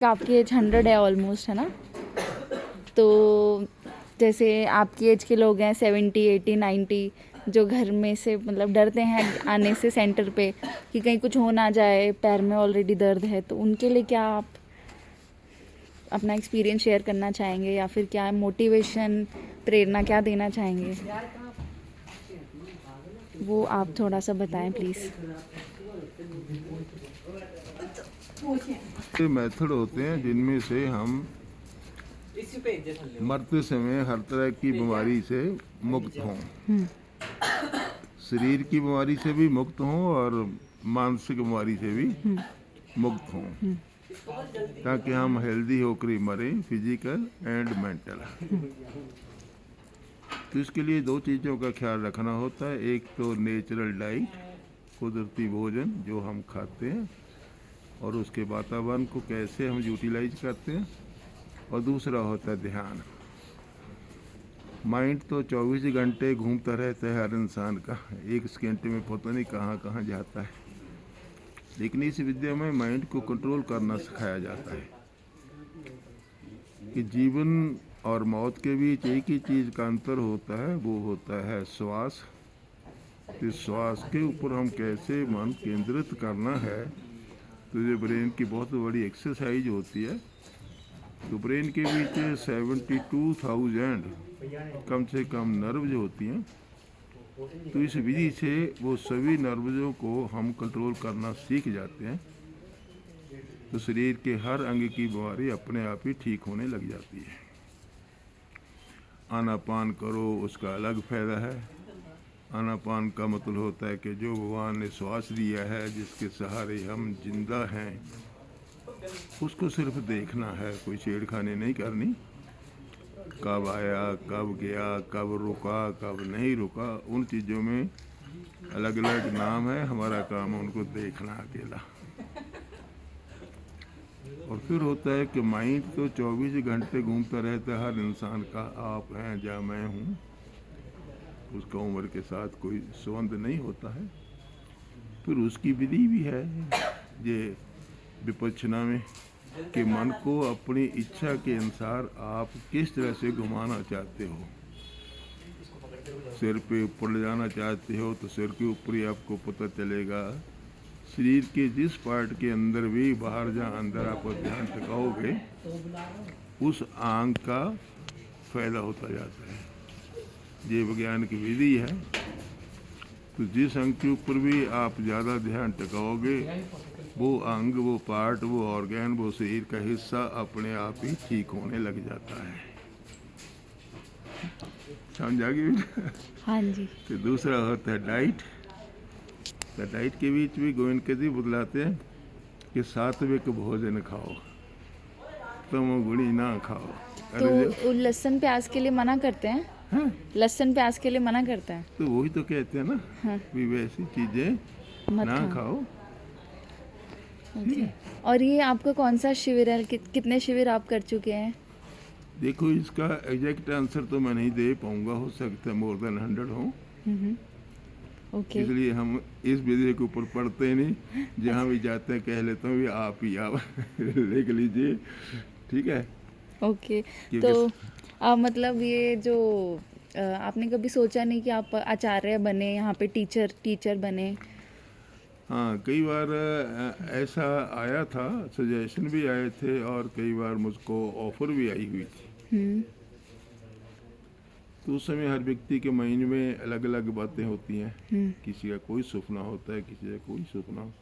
आपकी एज 100 है ऑलमोस्ट, है ना? तो जैसे आपकी एज के लोग हैं 70 80 90, जो घर में से मतलब डरते हैं आने से सेंटर पे कि कहीं कुछ हो ना जाए, पैर में ऑलरेडी दर्द है, तो उनके लिए क्या आप अपना एक्सपीरियंस शेयर करना चाहेंगे या फिर क्या मोटिवेशन, प्रेरणा क्या देना चाहेंगे? वो आप थोड़ा सा बताएं प्लीज़। मेथड होते हैं जिनमें से हम मरते समय हर तरह की बीमारी से मुक्त हों, शरीर की बीमारी से भी मुक्त हों और मानसिक बीमारी से भी मुक्त हों, ताकि हम हेल्दी होकर ही मरें, फिजिकल एंड मेंटल। तो इसके लिए दो चीज़ों का ख्याल रखना होता है। एक तो नेचुरल डाइट, कुदरती भोजन जो हम खाते हैं, और उसके वातावरण को कैसे हम यूटिलाइज करते हैं, और दूसरा होता है ध्यान। माइंड तो 24 घंटे घूमता रहता है हर इंसान का, एक घंटे में पता नहीं कहाँ कहाँ जाता है। लेकिन इस विद्या में माइंड को कंट्रोल करना सिखाया जाता है कि जीवन और मौत के बीच एक ही चीज़ का अंतर होता है, वो होता है श्वास। तो श्वास के ऊपर हम कैसे मन केंद्रित करना है, तो ये ब्रेन की बहुत बड़ी एक्सरसाइज होती है। तो ब्रेन के बीच 72,000 कम से कम नर्व्स होती हैं। तो इस विधि से वो सभी नर्व्सों को हम कंट्रोल करना सीख जाते हैं, तो शरीर के हर अंग की बीमारी अपने आप ही ठीक होने लग जाती है। आनापान करो, उसका अलग फ़ायदा है। आनापान का मतलब होता है कि जो भगवान ने श्वास दिया है, जिसके सहारे हम जिंदा हैं, उसको सिर्फ देखना है, कोई छेड़खानी नहीं करनी। कब आया, कब गया, कब रुका, कब नहीं रुका, उन चीज़ों में अलग अलग नाम है। हमारा काम है उनको देखना अकेला। और फिर होता है कि माइंड तो 24 घंटे घूमता रहता है हर इंसान का। आप हैं या मैं हूँ, उसका उम्र के साथ कोई संबंध नहीं होता है। फिर उसकी विधि भी है ये विपच्छना में, कि मन को अपनी इच्छा के अनुसार आप किस तरह से घुमाना चाहते हो। सिर पे ऊपर ले जाना चाहते हो तो सिर के ऊपर ही आपको पता चलेगा। शरीर के जिस पार्ट के अंदर भी, बाहर जहाँ अंदर आप ध्यान टिकाओगे, उस आंग का फायदा होता जाता है। ये विज्ञान की विधि है। तो जिस अंग के ऊपर भी आप ज़्यादा ध्यान टिकाओगे, वो अंग, वो पार्ट, वो ऑर्गन, वो शरीर का हिस्सा अपने आप ही ठीक होने लग जाता है। समझ आ गई? हाँ जी। तो दूसरा होता है डाइट। तो डाइट के बीच भी गोविंद के जी बतलाते हैं कि सात्विक भोजन खाओ, तमोगुणी ना खाओ। तो लहसुन प्याज के लिए मना करते हैं? हाँ? लहसुन प्याज के लिए मना करते हैं? तो वही तो कहते हैं ना, हाँ। भी वैसी चीज़ें मत ना खाओ। खाओ। ओके। और ये आपका कौन सा शिविर है? कितने शिविर आप कर चुके हैं? देखो, इसका एग्जैक्ट आंसर तो मैं नहीं दे पाऊंगा, हो सकता है मोर देन 100 हो। ओके। इसलिए हम इस विषय के ऊपर पढ़ते ही नहीं, जहाँ भी जाते हैं कह लेता हूँ ये आप ही आप लिख लीजिए, ठीक है? ओके। क्योंकि तो मतलब ये जो आपने कभी सोचा नहीं कि आप आचार्य बने, यहाँ पे टीचर बने? हाँ, कई बार ऐसा आया था, सजेशन भी आए थे, और कई बार मुझको ऑफर भी आई हुई थी। तो उस समय हर व्यक्ति के माइंड में अलग अलग बातें होती हैं। किसी का कोई सपना होता है, किसी का कोई सपना।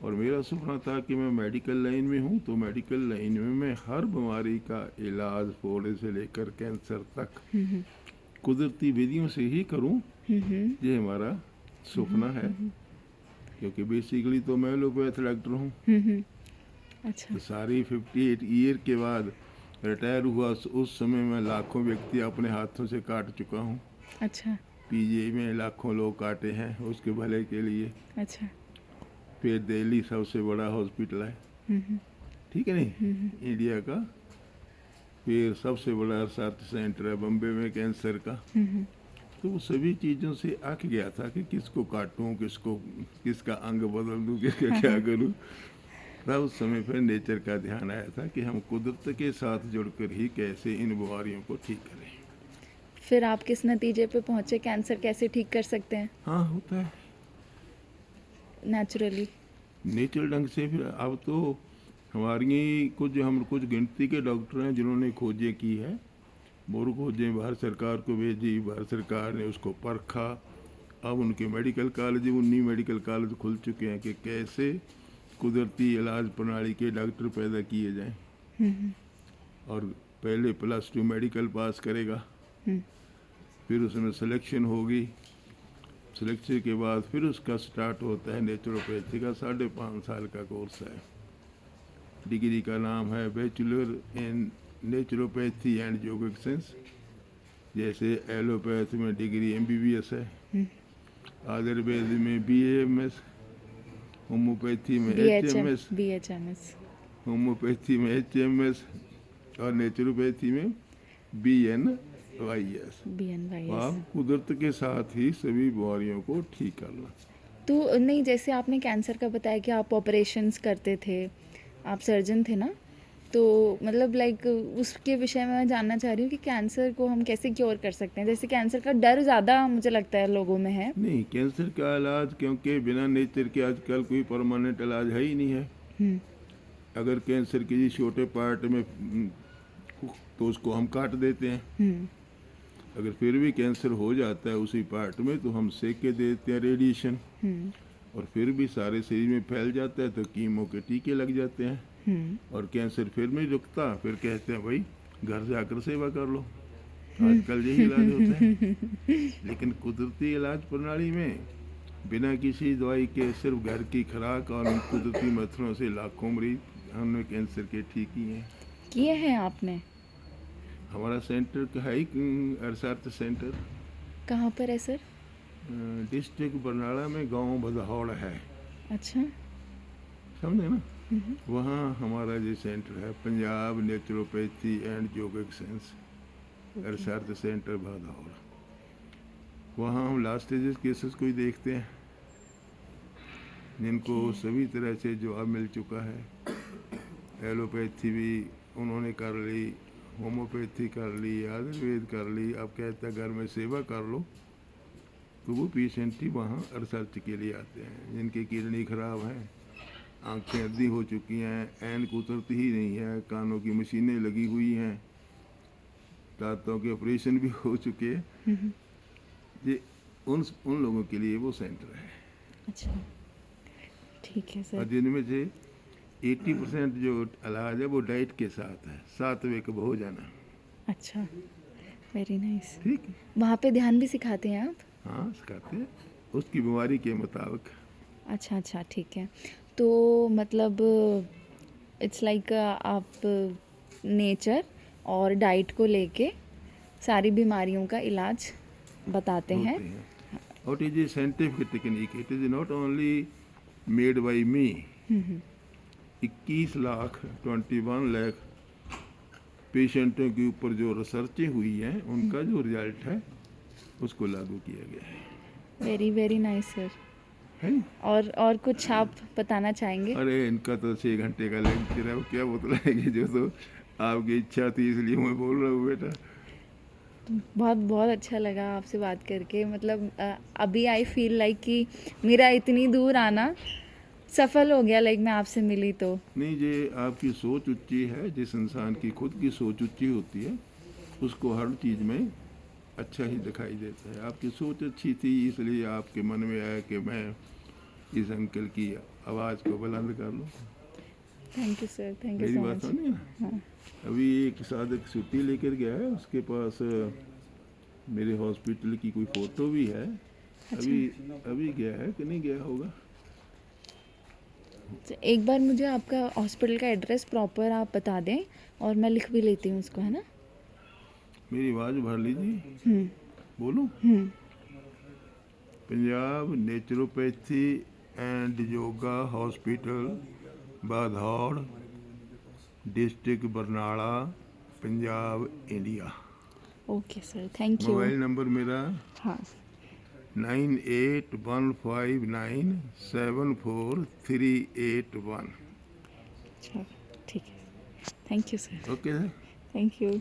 और मेरा सपना था कि मैं मेडिकल लाइन में हूँ, तो मेडिकल लाइन में मैं हर बीमारी का इलाज, फोड़े से लेकर कैंसर तक कुदरती विधियों से ही करूँ। ये हमारा सपना है, क्योंकि बेसिकली तो मैं एलोपैथ डॉक्टर हूँ। अच्छा। तो सारी 58 ईयर के बाद रिटायर हुआ, उस समय मैं लाखों व्यक्ति अपने हाथों से काट चुका हूँ। अच्छा। पीजीआई में लाखों लोग काटे हैं उसके भले के लिए। अच्छा। फिर दिल्ली सबसे बड़ा हॉस्पिटल है, ठीक है नहीं, इंडिया का। फिर सबसे बड़ा रिसर्च सेंटर है बम्बे में कैंसर का। तो वो सभी चीज़ों से अक गया था कि किसको काटूं, किसका अंग बदल दूं, किसका क्या करूं। था, उस समय पर नेचर का ध्यान आया था कि हम कुदरत के साथ जुड़कर ही कैसे इन बीमारियों को ठीक करें। फिर आप किस नतीजे पे पहुंचे, कैंसर कैसे ठीक कर सकते हैं हाँ, होता है नेचुरली? नेचुरल ढंग से। फिर अब तो हमारी कुछ गिनती के डॉक्टर हैं जिन्होंने खोजें की है, वो खोजें भारत सरकार को भेजी, भारत सरकार ने उसको परखा। अब उनके मेडिकल कॉलेज 19 मेडिकल कॉलेज खुल चुके हैं कि कैसे कुदरती इलाज प्रणाली के डॉक्टर पैदा किए जाएं। और पहले +2 मेडिकल पास करेगा, फिर उसमें सिलेक्शन होगी, सिलेक्शन के बाद फिर उसका स्टार्ट होता है नेचुरोपैथी का 5.5 साल का कोर्स है। डिग्री का नाम है bachelor in naturopathy and yogic science. जैसे एलोपैथी में डिग्री MBBS है, आयुर्वेद में BAMS, होम्योपैथी में BHMS, होम्योपैथी में HMS और नेचुरोपैथी में BNYS। आप कुदरत के साथ ही सभी बीमारियों को ठीक करना। तो नहीं, जैसे आपने कैंसर का बताया कि आप ऑपरेशंस करते थे, आप सर्जन थे ना, तो मतलब लाइक उसके विषय में मैं जानना चाह रही हूँ कि कैंसर को हम कैसे क्योर कर सकते हैं। जैसे कैंसर का डर ज़्यादा मुझे लगता है लोगों में है। नहीं, कैंसर का इलाज क्योंकि बिना नेचर के आजकल कोई परमानेंट इलाज है ही नहीं है। अगर कैंसर किसी छोटे पार्ट में तो उसको हम काट देते हैं। अगर फिर भी कैंसर हो जाता है उसी पार्ट में तो हम सेक के देते हैं रेडिएशन, और फिर भी सारे शरीर में फैल जाता है तो कीमो के टीके लग जाते हैं, और कैंसर फिर नहीं रुकता। फिर कहते हैं भाई घर जाकर सेवा कर लो, आजकल यही इलाज होता है। लेकिन कुदरती इलाज प्रणाली में बिना किसी दवाई के सिर्फ घर की खुराक और कुदरती मथनों से लाखों मरीज हमने कैंसर के ठीक किए हैं आपने? हमारा सेंटर का है रिसर्च सेंटर। कहाँ पर है सर? डिस्ट्रिक्ट बरनाला में, गांव बदहौड़ है। अच्छा, समझे ना? वहाँ हमारा ये सेंटर है, Punjab naturopathy and yogic science research centre Badhaur. वहाँ हम लास्ट स्टेज केसेस को ही देखते हैं जिनको सभी तरह से जवाब मिल चुका है। एलोपैथी भी उन्होंने कर ली, होम्योपैथी कर ली, आयुर्वेद कर ली। अब कहता है घर में सेवा कर लो, तो वो पेशेंट ही वहाँ रिसर्च के लिए आते हैं जिनकी किडनी खराब है, आंखें अद्धी हो चुकी हैं, ऐनक उतरती ही नहीं है, कानों की मशीनें लगी हुई हैं, दांतों के ऑपरेशन भी हो चुके हैं। ये उन लोगों के लिए वो सेंटर है। अच्छा, ठीक है सर। और जिनमें से 80% जो इलाज है वो डाइट के साथ है, सात्विक भोजन। अच्छा, वेरी नाइस। ठीक है, वहाँ पे ध्यान भी सिखाते हैं आप? हाँ, सिखाते हैं उसकी बीमारी के मुताबिक। अच्छा अच्छा, ठीक है। तो मतलब इट्स लाइक आप नेचर और डाइट को लेके सारी बीमारियों का इलाज बताते हैं। What is a scientific technique? It is not only made by me. 21 lakh पेशेंटों के ऊपर जो रिसर्चें हुई हैं उनका जो रिजल्ट है उसको लागू किया गया है। Very very nice sir. है? और कुछ आप बताना चाहेंगे? अरे इनका तो 6 घंटे का लेक्चर है, वो क्या बतलाएंगे, जो तो आपकी इच्छा थी इसलिए मैं बोल रहा हूँ बेटा। बहुत बहुत अच्छा लगा आपसे बात करके। मतलब अभी आई फील लाइक कि मेरा इतनी दूर आना सफल हो गया, लाइक मैं आपसे मिली तो। नहीं, ये आपकी सोच ऊंची है। जिस इंसान की खुद की सोच ऊंची होती है उसको हर चीज़ में अच्छा ही दिखाई देता है। आपकी सोच अच्छी थी इसलिए आपके मन में आया कि मैं इस अंकल की आवाज़ को बुलंद कर लूँ। Thank you sir, thank you मेरी सो बात मच। सुनिए ना। हाँ, अभी एक साधक छुट्टी लेकर गया है, उसके पास मेरे हॉस्पिटल की कोई फ़ोटो भी है। अभी गया है कि नहीं गया होगा। तो एक बार मुझे आपका हॉस्पिटल का एड्रेस प्रॉपर आप बता दें और मैं लिख भी लेती हूँ उसको, है ना? मेरी आवाज़ भर लीजिए, बोलो। Punjab naturopathy and yoga hospital, Badhaur, district Barnala, Punjab, India. Okay sir, thank you. Mobile number मेरा हाँ, 9815974381। अच्छा ठीक है, थैंक यू सर, ओके है। Thank you.